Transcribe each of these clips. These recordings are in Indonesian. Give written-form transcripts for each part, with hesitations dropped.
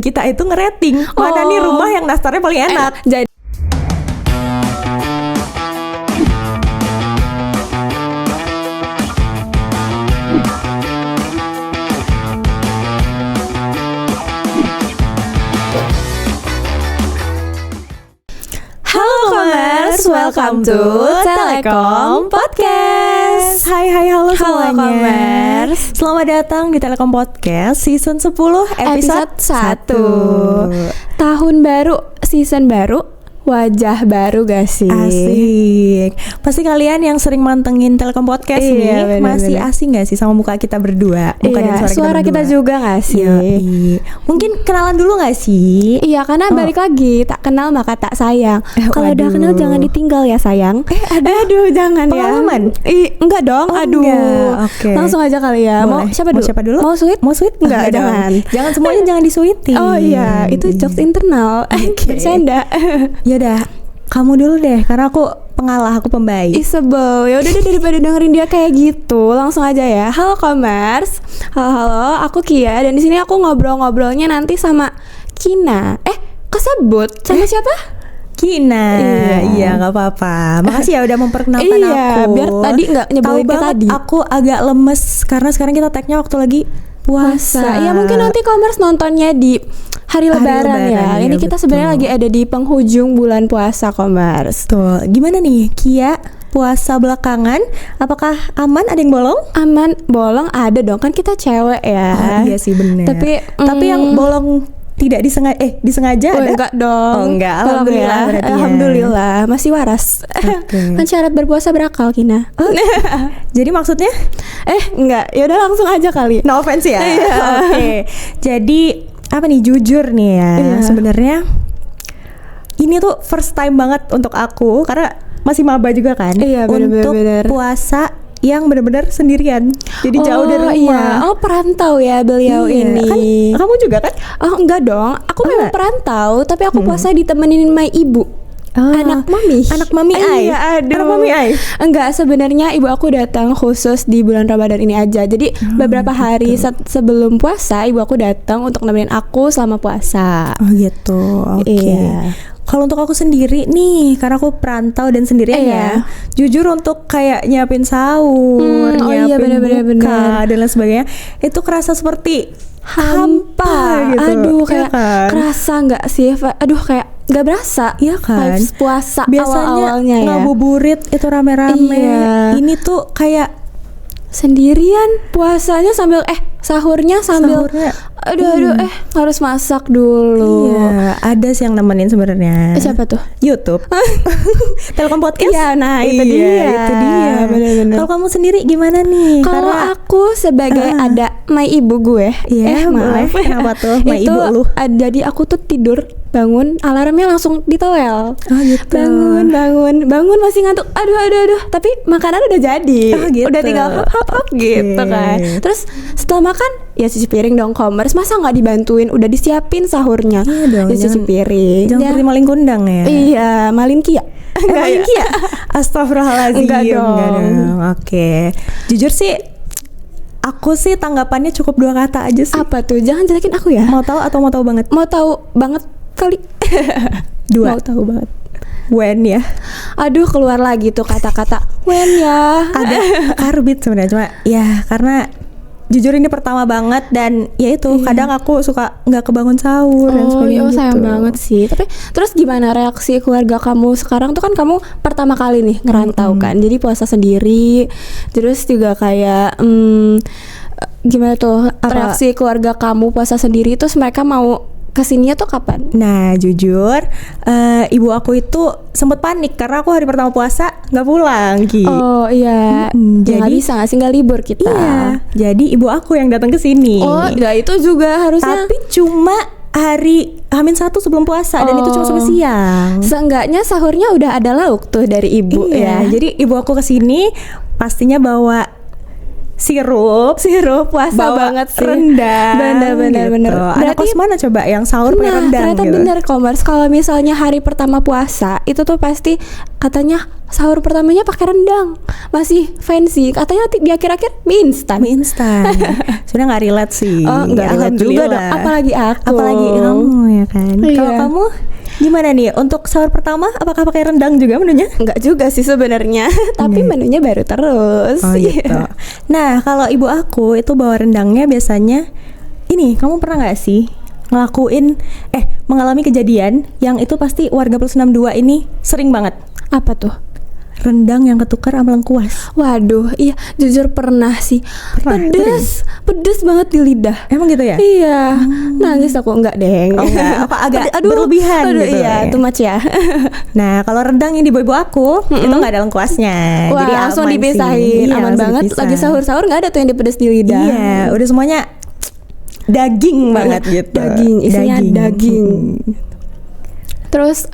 kita itu ngerating mana nih rumah yang nastarnya paling enak. Jadi welcome to Telekom Podcast. Hai halo semuanya. Commerce. Selamat datang di Telekom Podcast season 10 episode 1. Tahun baru, season baru, wajah baru gak sih? Asik. Pasti kalian yang sering mantengin Telekom Podcast Iya, nih masih asing gak sih sama muka kita berdua? Muka dan suara kita juga gak sih? Mungkin kenalan dulu gak sih? Iya, karena balik lagi, tak kenal maka tak sayang. Kalau udah kenal jangan ditinggal ya sayang. Aduh jangan Pengalaman? ya. Enggak dong. Aduh. Enggak. Okay. Langsung aja kali ya. Boleh. Mau siapa dulu? Mau sweet? Mau sweet? Enggak, jangan. Jangan semuanya jangan disuitin. Oh iya, itu jokes internal. Bercanda. Yaudah, kamu dulu deh, karena aku pengalah, aku pembaik. Sebel. Ya udah deh, daripada dengerin dia kayak gitu, langsung aja ya. Halo Commerce. Halo, aku Kia dan di sini aku ngobrol-ngobrolnya nanti sama Kina. Kesebut sama siapa? Kina. Iya, nggak apa-apa. Makasih ya udah memperkenalkan aku. Iya, biar tadi nggak nyebelin kayak tadi. Aku agak lemes karena sekarang kita tag-nya waktu lagi puasa. Ya mungkin nanti Commerce nontonnya di hari lebaran ya. Ini kita sebenarnya lagi ada di penghujung bulan puasa Commerce. Tuh, gimana nih Kia? Puasa belakangan, apakah aman? Ada yang bolong? Aman, bolong ada dong, kan kita cewek ya. Oh, iya sih bener. Tapi yang bolong tidak disengaja ada? Enggak dong. Oh enggak, alhamdulillah ya. Alhamdulillah, masih waras. Okay. Kan syarat berpuasa berakal, Kina. Jadi maksudnya? Enggak, ya udah langsung aja kali. No offense ya. Iya. Oke. Jadi apa nih, jujur nih ya, sebenarnya ini tuh first time banget untuk aku karena masih maba juga kan. Iya, untuk puasa yang benar-benar sendirian, jadi jauh dari rumah. Iya. Oh, perantau ya beliau ini. Kan, kamu juga kan? Oh enggak dong, aku memang perantau, tapi aku puasa ditemenin my ibu. Anak mami Ai. Iya, aduh. Anak mami Ai. Enggak, sebenarnya ibu aku datang khusus di bulan Ramadan ini aja. Jadi beberapa hari sebelum puasa ibu aku datang untuk nemenin aku selama puasa. Oh gitu. Oke. Iya. Kalau untuk aku sendiri nih, karena aku perantau dan sendirian ya, jujur untuk kayak nyiapin sahur, nyiapin buka dan lain sebagainya, itu kerasa seperti hampa gitu. Aduh, kayak kerasa nggak sih? Aduh, kayak nggak berasa. Iya kan? Vibes puasa biasanya awal-awalnya ya. Ngabuburit itu rame-rame. Iya. Ini tuh kayak sendirian puasanya sambil sahurnya aduh harus masak dulu. Iya, ada sih yang nemenin sebenarnya. Siapa tuh? YouTube. Telekom Podcast. Iya, nah itu dia. Benar-benar. Kalau kamu sendiri gimana nih? Kalau aku sebagai ada my ibu gue. Maaf. Kenapa tuh my ibu lu? Jadi aku tuh tidur, bangun, alarmnya langsung ditowel. Oh gitu. Bangun masih ngantuk. Aduh. Tapi makanan udah jadi. Oh, gitu. Udah tinggal hap gitu kan. Terus setelah makan ya cuci piring dong Commerce. Masa nggak dibantuin? Udah disiapin sahurnya. Iya dong. Ya cuci piring. Jangan seperti maling kundang ya. Iya, malin Kia. Maling Kia. Astagfirullahaladzim. Enggak dong. Oke. Jujur sih, aku sih tanggapannya cukup 2 kata aja sih. Apa tuh? Jangan jelekin aku ya. Mau tahu atau mau tahu banget? Mau tahu banget kali. 2. Mau tahu banget. When ya. Aduh, keluar lagi tuh kata-kata when ya. Agak karbit sebenarnya, cuma ya karena jujur ini pertama banget dan ya itu kadang aku suka nggak kebangun sahur dan sebagainya. Oh sayang banget sih. Tapi terus gimana reaksi keluarga kamu sekarang tuh? Kan kamu pertama kali nih ngerantau kan, jadi puasa sendiri. Terus juga kayak gimana tuh reaksi keluarga kamu puasa sendiri? Terus mereka mau kesininya tuh kapan? Nah jujur ibu aku itu sempet panik karena aku hari pertama puasa nggak pulang Ki. Oh iya. Jadi nggak bisa nggak sih, nggak libur kita. Iya. Jadi ibu aku yang datang ke sini. Oh ya itu juga harusnya. Tapi cuma hari H-1 sebelum puasa dan itu cuma sampai siang. Seenggaknya sahurnya udah ada lauk tuh dari ibu ya. Jadi ibu aku ke sini pastinya bawa sirup puasa bawa banget sih. Rendang. Bener. Gitu. Anak kos mana coba yang sahur pakai rendang ternyata gitu? bener Komers, kalau misalnya hari pertama puasa itu tuh pasti katanya sahur pertamanya pakai rendang, masih fancy. Katanya di akhir-akhir mie instan. Sebenarnya nggak relate sih. Oh, nggak relate juga dong. Apalagi aku. Apalagi kamu ya kan. Iya. Kalau kamu gimana nih untuk sahur pertama? Apakah pakai rendang juga menunya? Enggak juga sih sebenarnya, tapi menunya baru terus. Oh gitu. Nah kalau ibu aku itu bawa rendangnya biasanya ini. Kamu pernah nggak sih mengalami kejadian yang itu pasti warga plus 62 ini sering banget? Apa tuh? Rendang yang ketukar sama lengkuas. Waduh, iya jujur pernah sih. Pedes banget di lidah. Emang gitu ya? Iya. Nangis aku enggak, Deng. Oh, enggak. Apa agak berlebihan gitu. Iya, too much ya. Nah, kalau rendang yang di ibu aku itu enggak ada lengkuasnya. Wah, jadi langsung aman dipisahin. Iya, aman banget. dipisah. Lagi sahur-sahur enggak ada tuh yang pedes di lidah. Iya, udah semuanya daging banget gitu. Isinya daging. Terus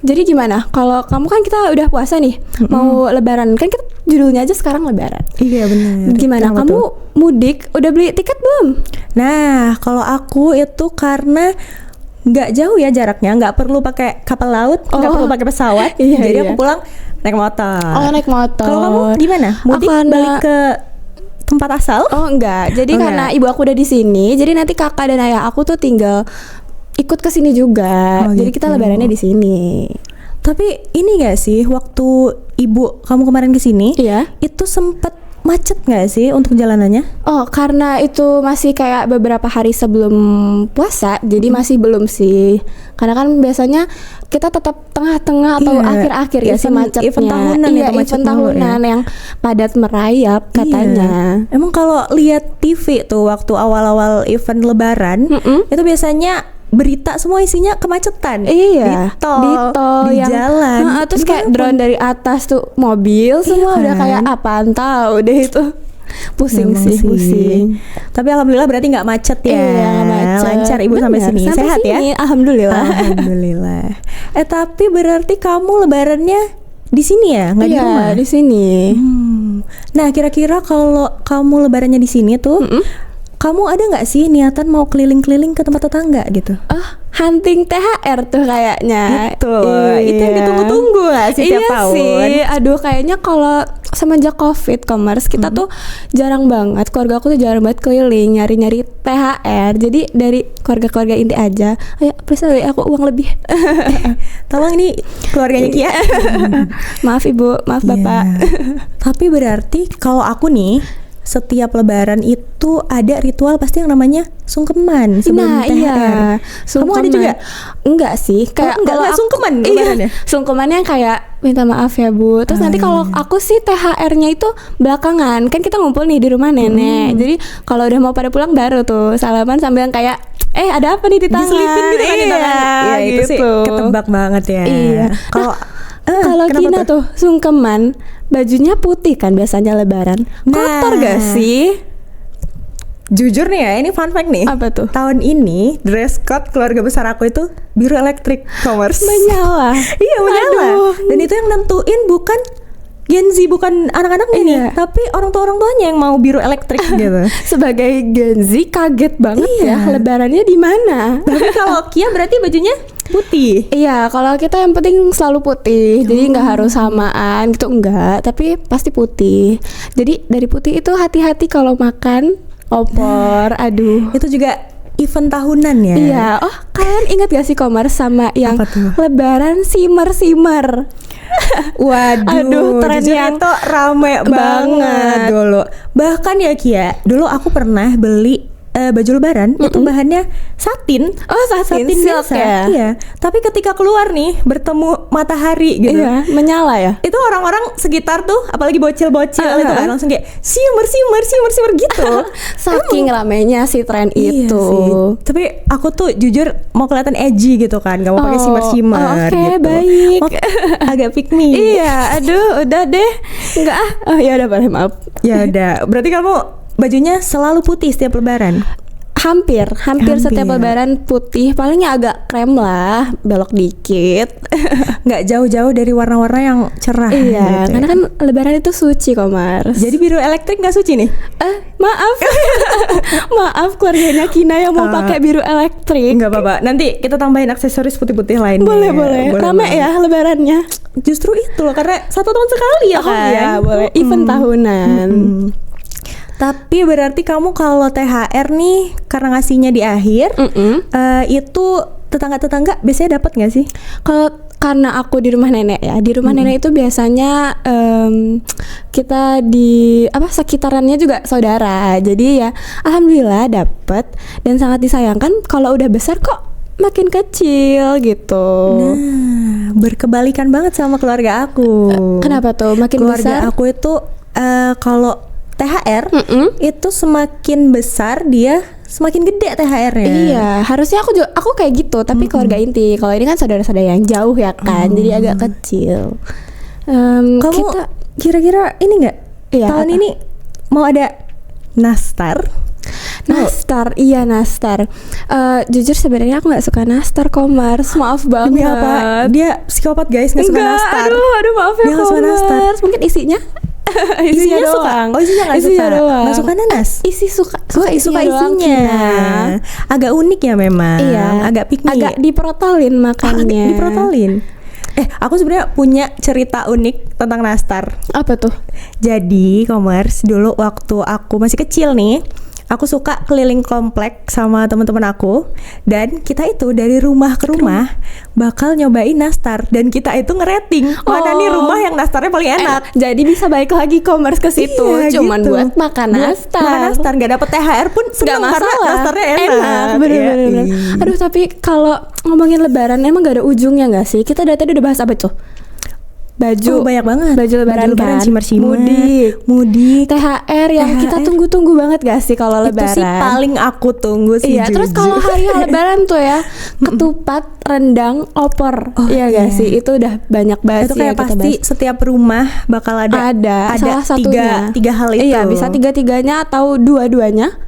jadi gimana? Kalau kamu kan kita udah puasa nih, mau lebaran. Kan kita judulnya aja sekarang lebaran. Iya benar. Gimana? Kamu mudik udah beli tiket belum? Nah, kalau aku itu karena nggak jauh ya jaraknya, nggak perlu pakai kapal laut, nggak perlu pakai pesawat. Jadi aku pulang naik motor. Oh, naik motor. Kalau kamu gimana? Mudik balik ke tempat asal? Oh enggak. Jadi karena ibu aku udah di sini, jadi nanti kakak dan ayah aku tuh tinggal ikut ke sini juga. Jadi kita lebarannya di sini. Tapi ini gak sih waktu ibu kamu kemarin kesini, itu sempet macet gak sih untuk jalanannya? Oh, karena itu masih kayak beberapa hari sebelum puasa, jadi masih belum sih. Karena kan biasanya kita tetap tengah-tengah atau akhir-akhir ya sih macetnya. Event tahunan event tahunan yang padat merayap katanya. Emang kalau lihat TV tuh waktu awal-awal event lebaran, itu biasanya berita semua isinya kemacetan. Iya, di tol di yang, jalan. Terus kayak drone dari atas tuh mobil semua udah kayak apaan tahu deh itu. Pusing. Tapi alhamdulillah berarti nggak macet ya. Iya, macet. Lancar ibu sampai sini. Sehat sini, ya? Alhamdulillah. Tapi berarti kamu lebarannya di sini ya, nggak di rumah? Di sini. Nah, kira-kira kalau kamu lebarannya di sini tuh, kamu ada nggak sih niatan mau keliling-keliling ke tempat tetangga gitu? Hunting THR tuh kayaknya. Itu yang ditunggu-tunggu lah sih tiap tahun. Sih. Aduh, kayaknya kalau semenjak COVID Komers kita tuh jarang banget, keluarga aku tuh jarang banget keliling nyari-nyari THR. Jadi dari keluarga-keluarga inti aja, ayo please aku uang lebih. Tolong ini keluarganya Kia. Maaf ibu, maaf bapak. Tapi berarti kalau aku nih setiap lebaran itu ada ritual pasti yang namanya sungkeman sebelum THR. Iya. Kamu ada juga? Enggak sih, kayak enggak sungkeman lebarannya. Sungkemannya kayak minta maaf ya Bu. Terus nanti kalau aku sih THR-nya itu belakangan. Kan kita ngumpul nih di rumah nenek. Jadi kalau udah mau pada pulang baru tuh salaman sambil kayak ada apa nih di tangan? Diselipin gitu kan di tangan. Iya, itu sih ketebak banget ya. Iya. Kalau Gina tuh sungkeman, bajunya putih kan biasanya lebaran. Kotor gak sih? Jujur nih ya, ini fun fact nih. Apa tuh? Tahun ini dress code keluarga besar aku itu biru elektrik Commerce. Menyala. Iya menyala. Dan itu yang nentuin bukan Gen Z, bukan anak-anaknya nih, tapi orang tuanya yang mau biru elektrik gitu. Sebagai Gen Z kaget banget ya, lebarannya di mana? Tapi kalau Kia berarti bajunya putih. Iya, kalau kita yang penting selalu putih. Jadi nggak harus samaan gitu, enggak, tapi pasti putih. Jadi dari putih itu hati-hati kalau makan opor. Aduh. Itu juga event tahunan ya. Iya. Oh, kalian ingat gak sih Komers sama yang lebaran simmer? Waduh, tren yang itu rame banget dulu. Bahkan ya Kia, dulu aku pernah beli baju lebaran itu bahannya satin. Oh, satin silk biasa. ya. Iya. Tapi ketika keluar nih bertemu matahari gitu. Iya, menyala ya. Itu orang-orang sekitar tuh, apalagi bocil-bocil itu kan langsung kayak simmer gitu. Saking ramenya si tren itu. Sih. Tapi aku tuh jujur mau kelihatan edgy gitu kan, gak mau pakai simmer Oke, gitu. baik. Agak pick me. Iya, aduh, udah deh. Enggak ah. Oh ya udah, maaf. Ya udah. Berarti kamu bajunya selalu putih setiap lebaran? Hampir setiap lebaran putih, palingnya agak krem lah, belok dikit. Nggak jauh-jauh dari warna-warna yang cerah. Iya, gitu karena kan lebaran itu suci kok, Mars. Jadi biru elektrik nggak suci nih? Maaf. Maaf keluarganya Kina yang mau pakai biru elektrik. Nggak apa-apa. Nanti kita tambahin aksesoris putih-putih lainnya. Boleh. Rame ya lebarannya. Justru itu loh, karena 1 tahun sekali ya kan. Iya, boleh. Event tahunan. Tapi berarti kamu kalau THR nih karena ngasihnya di akhir, itu tetangga-tetangga biasanya dapat nggak sih? Kalau karena aku di rumah nenek ya, di rumah nenek itu biasanya kita di sekitarannya juga saudara. Jadi ya alhamdulillah dapat, dan sangat disayangkan kalau udah besar kok makin kecil gitu. Nah, berkebalikan banget sama keluarga aku. Kenapa tuh makin keluarga besar? Aku itu kalau THR itu semakin besar dia semakin gede THR-nya. Iya, harusnya aku kayak gitu, tapi keluarga inti. Kalau ini kan saudara-saudara yang jauh ya kan, jadi agak kecil. Kamu kira-kira ini nggak? Iya, tahun ini mau ada nastar? Nastar, iya nastar. Jujur sebenarnya aku nggak suka nastar, Komars. Maaf banget. Demi apa? Dia psikopat guys, nggak suka nastar. Aduh maaf ya, dia nggak suka nastar. Mungkin isinya isinya doang. Oh, isinya nggak suka. Nggak suka nanas. Suka isinya. Doang, agak unik ya memang. Iya. Agak piknik. Agak diprotolin makannya. Diprotolin. Aku sebenarnya punya cerita unik tentang nastar. Apa tuh? Jadi, Komers, dulu waktu aku masih kecil nih, aku suka keliling komplek sama teman-teman aku, dan kita itu dari rumah ke rumah bakal nyobain nastar, dan kita itu ngerating mana nih rumah yang nastarnya paling enak. Jadi bisa balik lagi Komers ke situ, cuman gitu. buat makan nastar. Makan nastar, nggak dapet THR pun nggak masalah, karena nastarnya enak. Bener. Aduh, tapi kalau ngomongin lebaran emang gak ada ujungnya nggak sih? Kita dari tadi udah bahas apa tuh? Baju banyak banget. Baju lebaran kan, simar-simar, mudik, THR yang kita tunggu-tunggu banget gak sih kalau lebaran? Itu sih paling aku tunggu sih. Iya, terus kalau hari lebaran tuh ya, ketupat, rendang, opor. Iya gak sih? Itu udah banyak banget itu sih. Kayak pasti setiap rumah bakal ada salah satunya. tiga hal itu. Iya, bisa tiga-tiganya atau dua-duanya.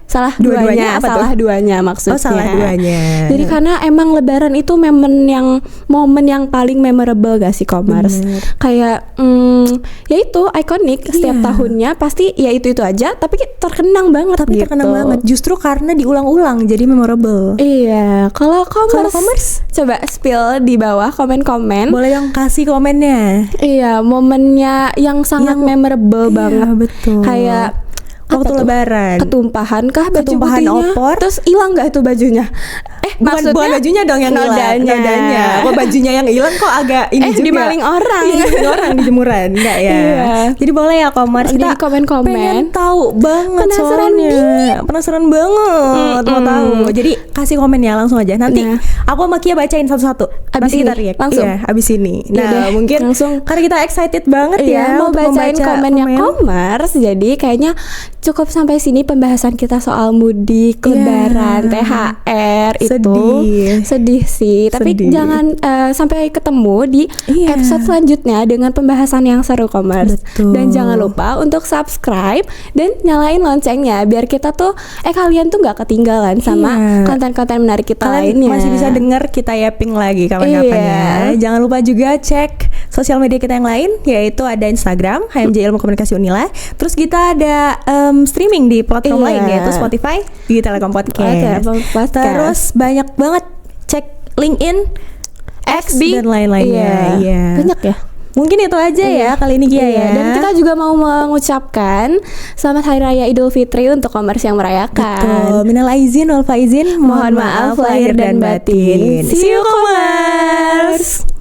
Salah duanya maksudnya. Oh, salah duanya. Jadi karena emang lebaran itu momen yang paling memorable gak sih, Komars? Kayak ya itu ikonik setiap tahunnya, pasti ya itu aja, tapi terkenang banget. Tapi gitu. terkenang banget justru karena diulang-ulang jadi memorable. Iya, kalau Komars coba spill di bawah komen-komen. Boleh yang kasih komennya. Iya, momennya yang sangat memorable banget. Betul. Kayak waktu lebaran ketumpahan kah baju ketumpahan putihnya? Opor, terus hilang nggak itu bajunya? Bukan bajunya dong yang hilang, nodanya. Kok bajunya yang hilang kok agak ini juga dimaling orang. Dimaling orang di jemuran, enggak ya? Iya. Jadi boleh ya Komars, kita komen-komen. Pengen tahu banget, penasaran banget mau tahu. Jadi kasih komen ya langsung aja. Nanti aku sama Kia bacain satu-satu. Abis kita ini react. langsung. Iya, abis ini. Nah, mungkin langsung karena kita excited banget ya mau bacain komennya Komars. Jadi kayaknya cukup sampai sini pembahasan kita soal mudik, lebaran, THR itu. Sedih sih. Tapi jangan sampai ketemu di episode selanjutnya dengan pembahasan yang seru, Komars. Dan jangan lupa untuk subscribe dan nyalain loncengnya biar kita tuh kalian tuh nggak ketinggalan sama konten-konten menarik kita lainnya. Masih bisa dengar kita yapping lagi kapan-kapan ya. Jangan lupa juga cek sosial media kita yang lain, yaitu ada Instagram HMJ Ilmu Komunikasi Unila. Terus kita ada streaming di platform lain, yaitu Spotify, di Telekom Podcast. Terus banyak banget cek LinkedIn, X dan lain-lainnya. Banyak ya. Mungkin itu aja ya kali ini Gia ya. Dan kita juga mau mengucapkan Selamat Hari Raya Idul Fitri untuk Komars yang merayakan. Betul. Minal aizin wal faizin. Mohon maaf lahir dan batin. See you Komars.